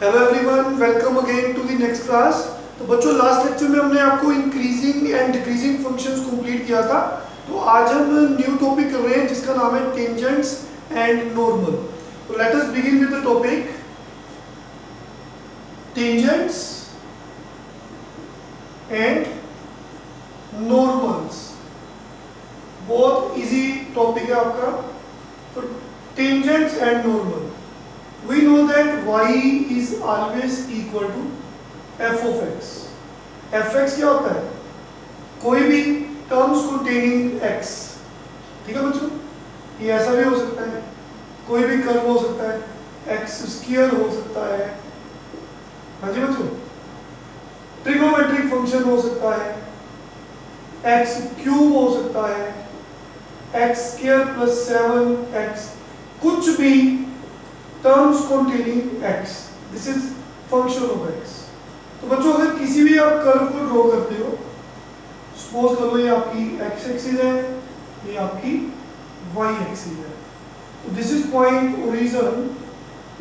Hello everyone, welcome again to the next class. तो बच्चों, last lecture में हमने आपको increasing and decreasing functions complete किया था। तो आज हम न्यू टॉपिक कर रहे हैं जिसका नाम है टेंजेंट्स एंड नॉर्मल। तो let us begin with the topic tangents and normals. बहुत इजी टॉपिक है आपका। तो tangents and normal, we know that y is always equal to f of x। fx क्या होता है? कोई भी टर्म्स containing x। ठीक है बच्चों, ये ऐसा भी हो सकता है, कोई भी कर्व हो सकता है, x स्क्वायर हो सकता है, हाँ जी बच्चों, ट्रिग्नोमेट्रिक फंक्शन हो सकता है, x क्यूब हो सकता है, x स्क्वायर प्लस 7x, कुछ भी terms containing x, this is function of x। तो बच्चों, अगर किसी भी आप कर्व को ड्रॉ करते हो, सपोज करो ये आपकी x एक्सिस है, ये आपकी y एक्सिस है, तो this is point origin,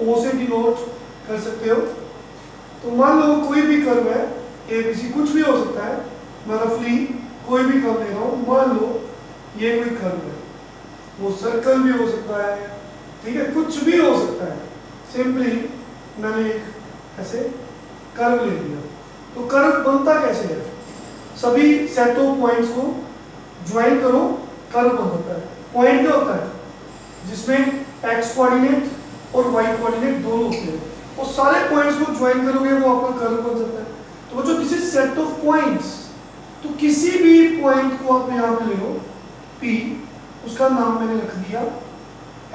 O से डिनोट कर सकते हो। तो मान लो कोई भी कर्व है, ABC, कुछ भी हो सकता है, मैं रफली कोई भी कर्व ले रहा हूँ। मान लो ये कोई कर्व है, वो सर्कल भी हो सकता है, ठीक है, कुछ भी हो सकता है। सिंपली मैंने एक ऐसे कर्व ले लिया। तो कर्व बनता कैसे है? सभी सेट ऑफ पॉइंट्स को ज्वाइन करो, कर्व बनता है। पॉइंट क्या होता है? जिसमें x कोऑर्डिनेट और y कोऑर्डिनेट दोनों होते हैं, वो सारे पॉइंट्स को ज्वाइन करोगे, वो आपका कर्व बन सकता है। तो बच्चों, this is set of points. तो किसी भी पॉइंट को आप यहाँ पे ले लो P, उसका नाम मैंने रख दिया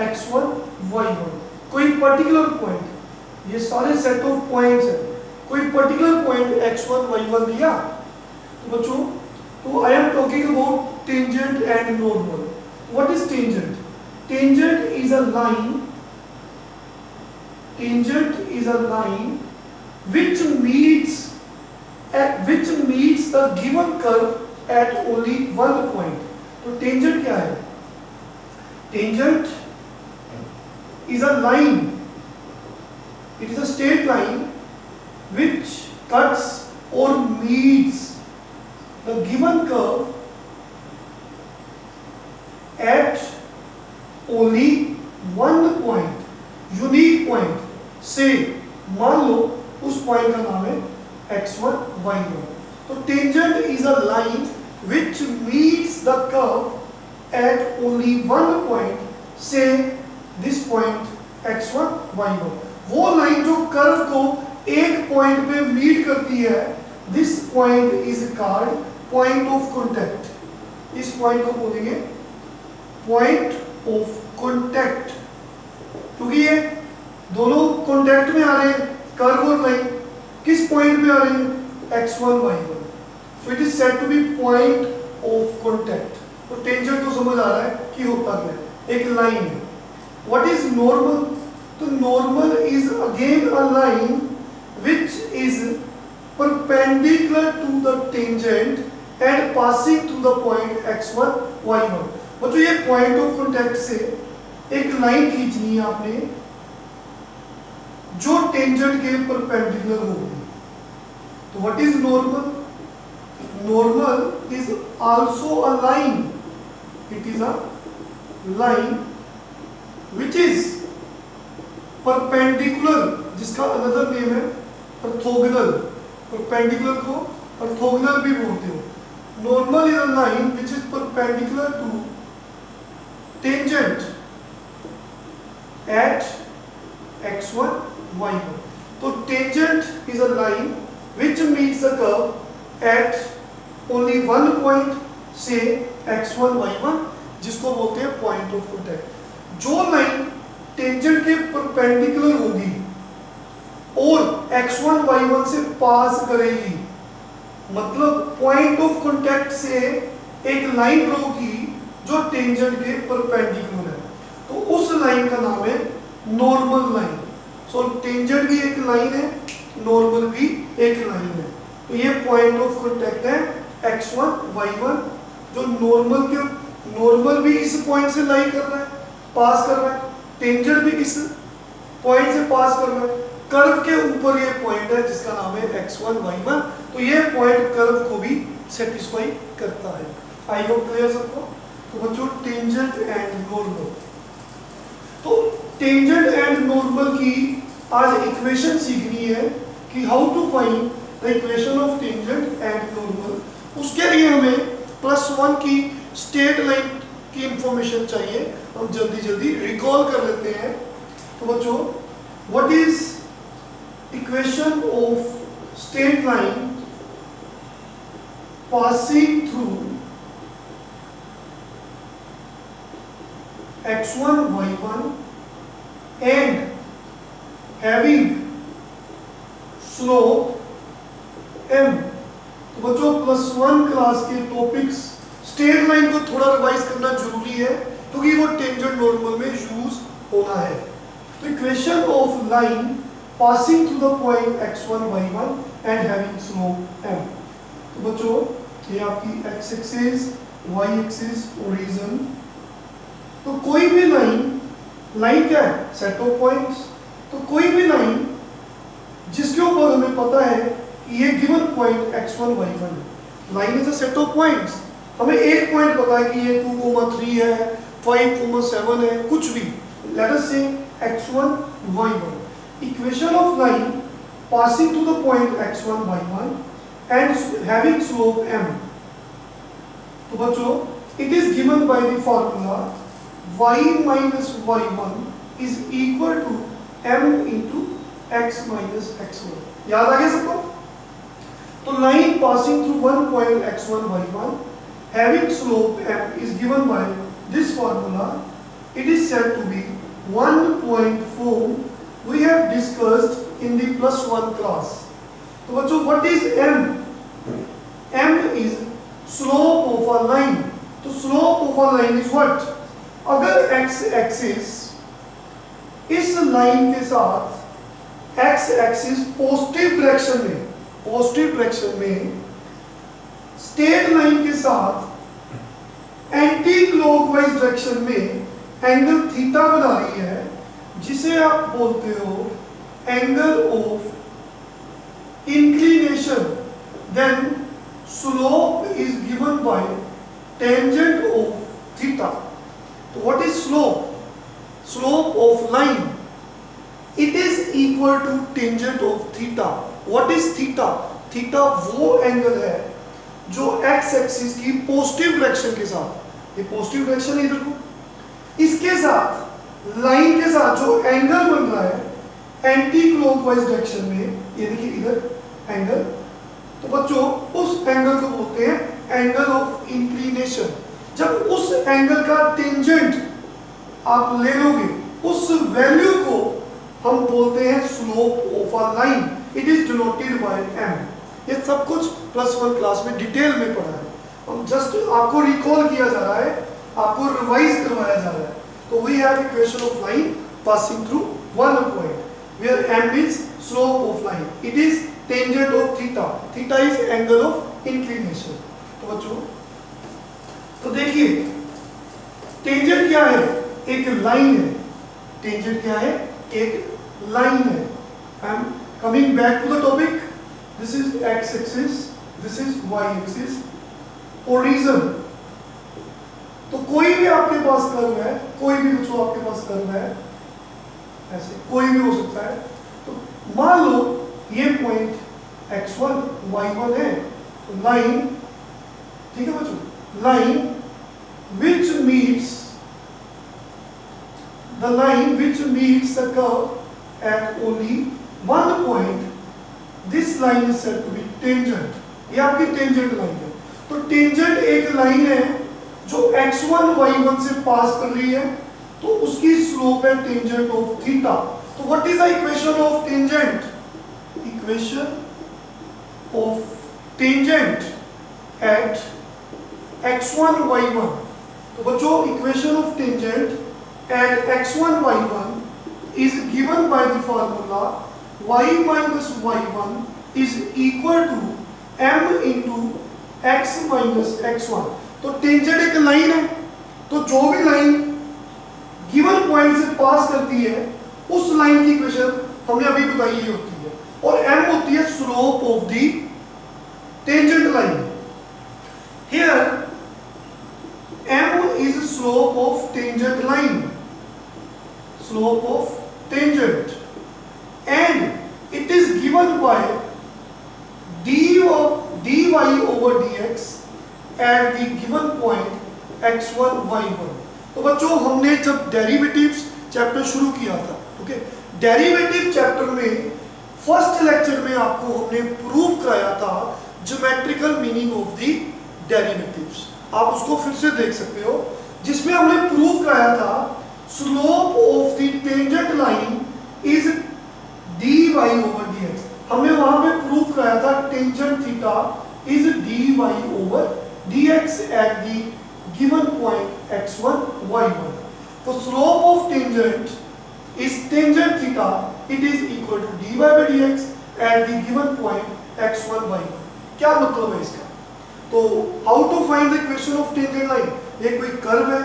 x1 y1। कोई पर्टिकुलर पॉइंट, ये सारे सेट ऑफ पॉइंट्स है, कोई पर्टिकुलर पॉइंट x1 y1 दिया। तो बच्चों, तो I am talking about tangent and normal. What is tangent? Tangent is a line, tangent is a line which meets the given curve at only one point। तो tangent क्या है? Tangent is a line, it is a straight line which cuts or meets the given curve at only one point, unique point। से मान लो उस point का नाम है x1 y1। तो tangent is a line which meets the curve at only one point, से this point x1 y1। वो line जो कर्व को एक पॉइंट पे मीट करती है, this point is called point of contact. इस पॉइंट को बोलेंगे पॉइंट ऑफ कांटेक्ट, क्योंकि ये दोनों कांटेक्ट में आ रहे हैं, कर्व और लाइन। किस पॉइंट पे आ रहे हैं? x1 y1। So it is said to be point of contact. तो टेंजेंट तो समझ आ रहा है कि होता क्या है, एक लाइन है। What is normal? तो normal is again a line which is perpendicular to the tangent and passing through the point x1 y1। बच्चों, ये point of contact से एक लाइन खींचनी है आपने जो टेंजेंट के परपेंडिकुलर होगी। तो what is normal? Normal is also a line, it is a line which is perpendicular, जिसका अनदर नेम है ऑर्थोगोनल। परपेंडिकुलर को ऑर्थोगोनल भी बोलते हो। Normal is a line which is perpendicular to tangent at x1 y1। तो tangent is a line which meets the curve at only one point, से x1 y1, जिसको बोलते हैं पॉइंट ऑफ कांटेक्ट। जो लाइन टेंजेंट के perpendicular होगी और x1 y1 से पास करेगी, मतलब पॉइंट ऑफ कांटेक्ट से एक लाइन ड्रॉ की जो टेंजेंट के परपेंडिकुलर है, तो उस लाइन का नाम है नॉर्मल लाइन। सो टेंजेंट भी एक लाइन है, नॉर्मल भी एक लाइन है। तो ये पॉइंट ऑफ कांटेक्ट है x1 y1, जो नॉर्मल भी इस पॉइंट से लाई कर रहा है, पास कर रहा है, टेंजेंट भी इस पॉइंट से पास कर रहा है, कर्व के ऊपर ये पॉइंट है जिसका नाम है x1 y1, तो ये पॉइंट कर्व को भी सेटिस्फाई करता है। आई होप क्लियर सबको। तो बच्चों टेंजेंट एंड नॉर्मल, तो टेंजेंट एंड नॉर्मल की आज इक्वेशन सीखनी है कि how to find the equation of tangent and normal. उसके लिए हमें +1 की स्ट्रेट लाइन की इंफॉर्मेशन चाहिए, हम जल्दी जल्दी रिकॉल कर लेते हैं। तो बच्चों what is equation of straight line passing through x1 y1 and having slope m। तो बच्चों +1 क्लास के टॉपिक्स स्ट्रेट लाइन को थोड़ा रिवाइज करना जरूरी है क्योंकि वो टेंजेंट नॉर्मल में यूज होना है। तो equation of line passing through the point x1 y1 and having slope m। तो बच्चों ये आपकी x axis, y axis, origin, तो कोई भी लाइन क्या है? Set of points. तो कोई भी लाइन जिसके ऊपर हमें पता है कि ये given point x1 y1, line is a set of points. हमें एक पॉइंट पता है कि ये 2,3 है, 5,7 है, कुछ भी, लेट अस से x1 y1। Equation of line passing through the point x1 y1 and having slope m। तो बच्चों it is given by the formula y minus y1 is equal to m into x minus x1। याद आ गया सबको? तो line passing through one point x1 y1 having slope m is given by this formula। It is said to be 1.4 we have discussed in the +1 class। तो बच्चों what is m? m is slope of a line। तो slope of a line is what? अगर x axis इस line के साथ x axis positive direction में straight line के साथ एंटी क्लॉकवाइज डायरेक्शन में एंगल थीटा बना रही है, जिसे आप बोलते हो angle of inclination, then slope is given by tangent of theta. तो what is slope? Slope of line, it is equal to tangent of theta। What is theta? Theta वो एंगल है जो x एक्सिस की positive direction के साथ, ये positive direction है इधर को, इसके साथ लाइन के साथ जो एंगल बन रहा है एंटी क्लॉकवाइज डायरेक्शन में, ये देखिए इधर एंगल, तो बच्चों उस एंगल को बोलते हैं एंगल ऑफ इंक्लिनेशन। जब उस एंगल का टेंजेंट आप ले लोगे, उस वैल्यू को हम बोलते हैं slope of a line. It is denoted by m। ये सब कुछ +1 क्लास में डिटेल में पढ़ा है, हम जस्ट आपको रिकॉल किया जा रहा है, आपको रिवाइज करवाया जा रहा है। तो we have equation of line passing through one point where m is slope of line, it is tangent of theta, theta is angle of inclination. तो बच्चों तो देखिए टेंजेंट क्या है? एक लाइन है। टेंजेंट क्या है? एक लाइन है। I am coming back to the topic. This is x axis, this is y axis, origin. तो कोई भी आपके पास कर्व है, कोई भी बच्चों आपके पास कर्व है, ऐसे कोई भी हो सकता है। तो मान लो ये पॉइंट x1 y1 है, तो लाइन, ठीक है बच्चों, line which meets the curve at only one point, this line is said to be tangent। ये आपकी टेंजेंट लाइन है। तो टेंजेंट एक लाइन है जो x1 y1 से पास कर रही है, तो उसकी स्लोप है टेंजेंट ऑफ थीटा। तो what is the equation of tangent? Equation of tangent at x1 y1। तो बच्चों equation of tangent at x1 y1 is given by the formula y minus y1 is equal to m into x minus x1। तो tangent एक line है, तो जो भी line given point से पास करती है उस लाइन की इक्वेशन हमने अभी बताई ये होती है, और m होती है slope of the tangent line. Here m is slope of tangent line, slope of tangent, and it is given by dy over dx at the given point x1 y1। तो बच्चों हमने जब डेरिवेटिव्स चैप्टर शुरू किया था, okay, derivative chapter में first lecture में आपको हमने प्रूव कराया था geometrical meaning of the derivatives. आप उसको फिर से देख सकते हो, जिसमें हमने प्रूव कराया था slope of the tangent line is dy over dx। हमने वहां पे प्रूव कराया था tangent theta is dy over dx at the given point x1 y1। तो slope of tangent is tangent theta, it is equal to dy by dx at the given point x1 y1। क्या मतलब है इसका? तो how to find the equation of tangent line? ये कोई curve है,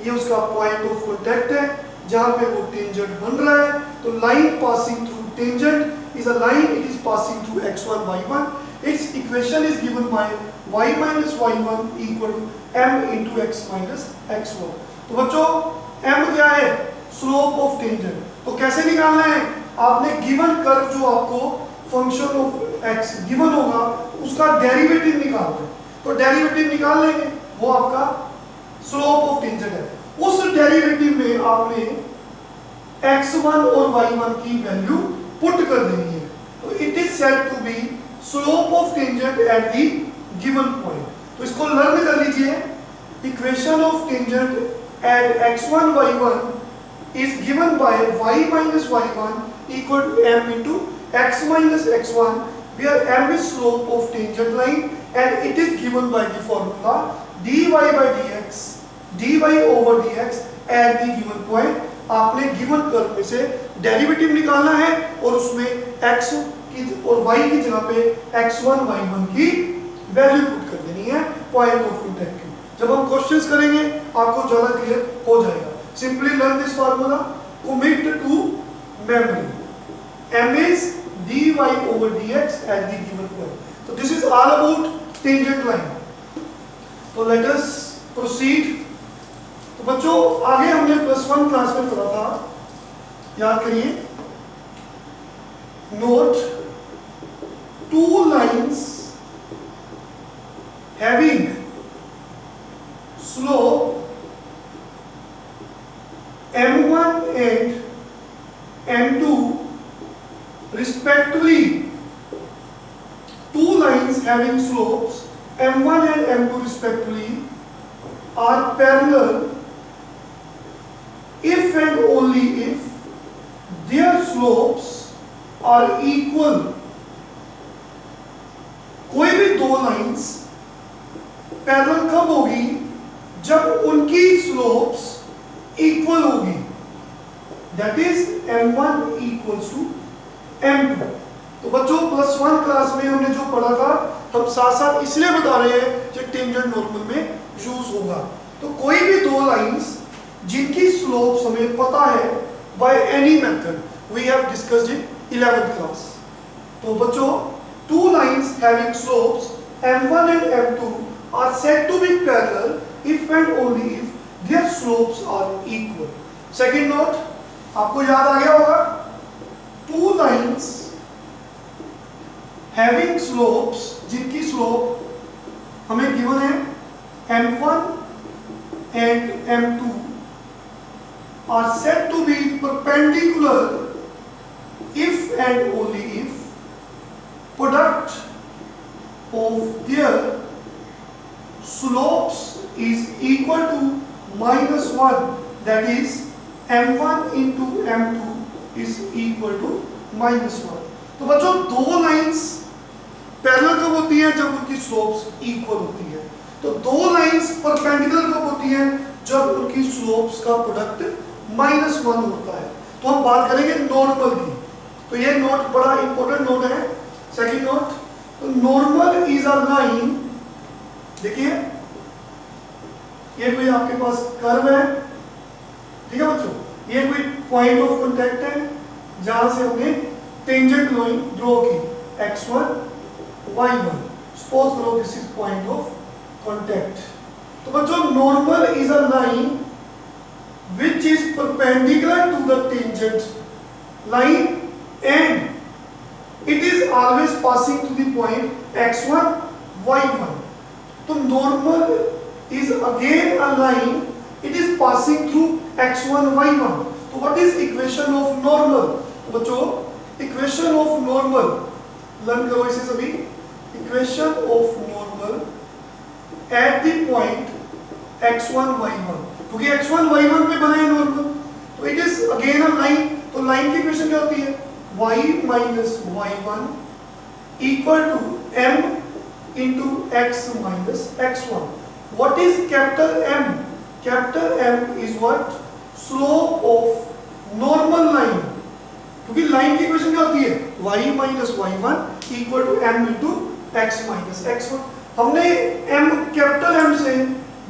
ये उसका पॉइंट ऑफ कांटेक्ट है जहां पे वो टेंजेंट बन रहा है। तो line passing through tangent is a line, it is passing through x1 y1। It's equation is given bye y minus y1 equal to m into x minus x1। तो बच्चों m क्या है? Slope of tangent. तो कैसे निकालना है? आपने given curve जो आपको फंक्शन ऑफ x गिवन होगा उसका डेरिवेटिव निकालना है। तो डेरिवेटिव निकाल लेंगे, वो आपका स्लोप ऑफ टेंजेंट है। उस डेरिवेटिव में आपने x1 और y1 की वैल्यू पुट कर देनी है। तो it is said to be slope of tangent at the given point. तो इसको लर्न कर लीजिए। Equation of tangent at x1 y1 is given by y minus y1 equal to m into x minus x1, where m is slope of tangent line and it is given by the formula dy by dx dy over dx at the given point। आपने given curve में से derivative निकालना है और उसमें x की और y की जगह पे x1 y1 की वैल्यू पुट कर देनी है पॉइंट ऑफ कांटेक्ट की। जब हम क्वेश्चंस करेंगे आपको ज्यादा क्लियर हो जाएगा। Simply learn this formula, commit to memory। m is dy over dx at the given point। So this is all about tangent line। तो let us proceed। तो बच्चों आगे हमने +1 क्लास में पढ़ा था, याद करिए। Note two lines having slope m1 and m2 respectively। Two lines having slopes m1 and m2 respectively are parallel if and only if their slopes are equal। कोई भी दो लाइंस पैरेलल कब होगी? जब उनकी स्लोप्स इक्वल होगी, that is m1 equals to m2। तो बच्चों +1 क्लास में हमने जो पढ़ा था हम साथ साथ इसलिए बता रहे हैं कि टेंजेंट नॉर्मल में यूज होगा। तो कोई भी दो लाइंस जिनकी स्लोप्स हमें पता है by any method, we have discussed in 11th class. तो बच्चों two lines having slopes m1 and m2 are said to be parallel if and only if their slopes are equal। Second note, आपको याद आ गया होगा, two lines having slopes जिनकी slope हमें given है m1 and m2 are said to be perpendicular if and only if product of their slopes is equal to -1, that is m1 into m2 is equal to -1। तो बच्चों दो lines parallel कब होती हैं? जब उनकी स्लोप्स इक्वल होती है। तो दो लाइंस परपेंडिकुलर कब होती हैं? जब उनकी स्लोप्स का प्रोडक्ट -1 होता है। तो हम बात करेंगे नॉर्मल की। तो ये नोट बड़ा इंपॉर्टेंट नोट है। सेकंड नोट, तो नॉर्मल इज अ लाइन, देखिए ये कोई आपके पास कर्व है, ठीक है बच्चों, ये कोई पॉइंट ऑफ कांटेक्ट है, जहां से हमने टेंजेंट लाइन ड्रॉ की x1 y1, सपोज करो this is point of contact. तो बच्चों normal is a line which is perpendicular to the tangent line and it is always passing to the point x1 y1। तो normal is again a line, it is passing through x1 y1। तो what is equation of normal? तो बच्चों equation of normal learn करो इसे सभी। equation of normal at the point x1 y1, क्योंकि x1 y1 पे बना है नॉर्मल, तो it is again a line. तो लाइन की इक्वेशन क्या होती है? y minus y1 equal to m into x minus x1। What is capital M? Capital M is what? Slope of normal line. क्योंकि लाइन की equation क्या होती है? y minus y1 equal to m into x minus x1। हमने m capital M से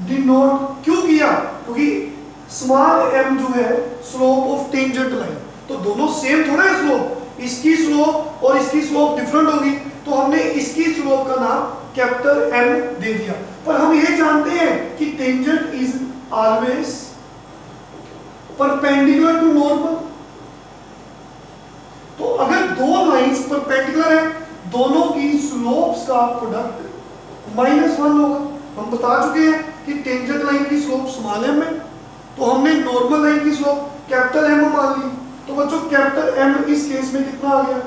denote क्यों किया? क्योंकि स्मॉल m जो है स्लोप ऑफ टेंजेंट लाइन, तो दोनों सेम थोड़ा है स्लोप, इसकी स्लोप और इसकी स्लोप डिफरेंट होगी, तो हमने इसकी स्लोप का नाम कैपिटल M दे दिया। पर हम ये जानते हैं कि tangent is always perpendicular to normal. तो अगर दो लाइंस परपेंडिकुलर है, दोनों की स्लोप्स का प्रोडक्ट -1 होगा। हम बता चुके हैं कि टेंजेंट लाइन की स्लोप स्मॉल m है, तो हमने नॉर्मल लाइन की स्लोप कैपिटल M मान ली। तो बच्चों कैपिटल M इस केस में कितना आ गया?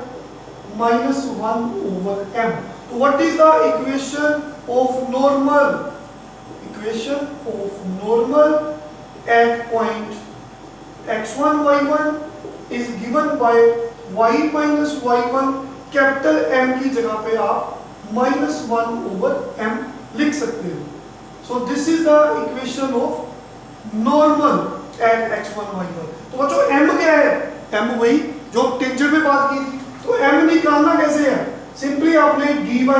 -1/m। तो what is the equation of normal? Equation of normal at point x1 y1 is given bye y minus y1। Capital M की जगह पे आप -1/m लिख सकते हो। So this is the equation of normal at x1 y1। तो बच्चों m क्या है? m वही जो टेंजेंट में बात की थी। तो m निकालना कैसे है? सिंपली आपने dy by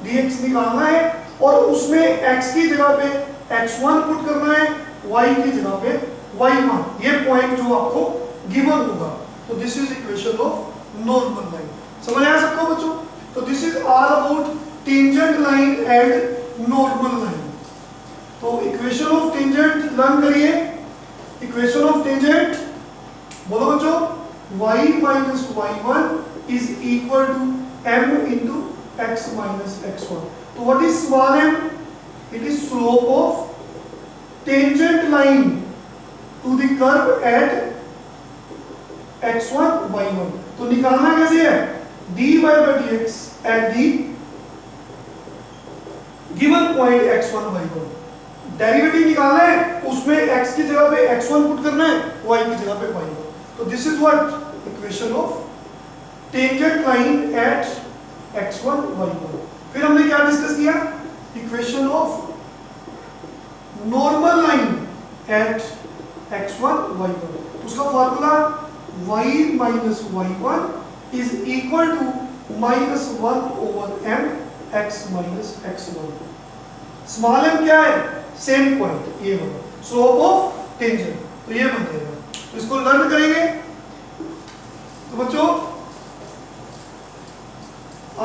dx निकालना है और उसमें x की जगह पे x1 पुट करना है, y की जगह पे y1। ये पॉइंट जो आपको गिवन होगा। तो this is equation of normal line. समझ आया सबको बच्चों? तो this is all about tangent line and normal line. तो इक्वेशन ऑफ टेंजेंट लर्न करिए। इक्वेशन ऑफ टेंजेंट बोलो बच्चों, y minus y1 is equal to m into x minus x1। तो what is small m? It is slope of tangent line to the curve at x1 y1। तो निकालना कैसे है? dy by dx eight the given point x1 y1। Derivative निकालना है, उसमें x की जगह पे x1 पुट करना है, y की जगह पे y1। तो this is what equation of tangent line at x1 y1। फिर हमने क्या डिस्कस किया? Equation of normal line at x1 y1। उसका formula y minus y1 is equal to -1/m x minus x1। Small m क्या है? Same point, ये होगा slope of tangent. तो ये बन जाएगा। तो इसको लर्न करेंगे। तो बच्चों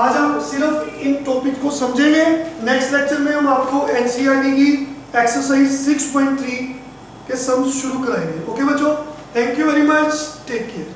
आज हम सिर्फ इन टॉपिक को समझेंगे। नेक्स्ट लेक्चर में हम आपको एनसीईआरटी की एक्सरसाइज 6.3 के सम्स शुरू कराएंगे। ओके बच्चों, thank you very much, take care.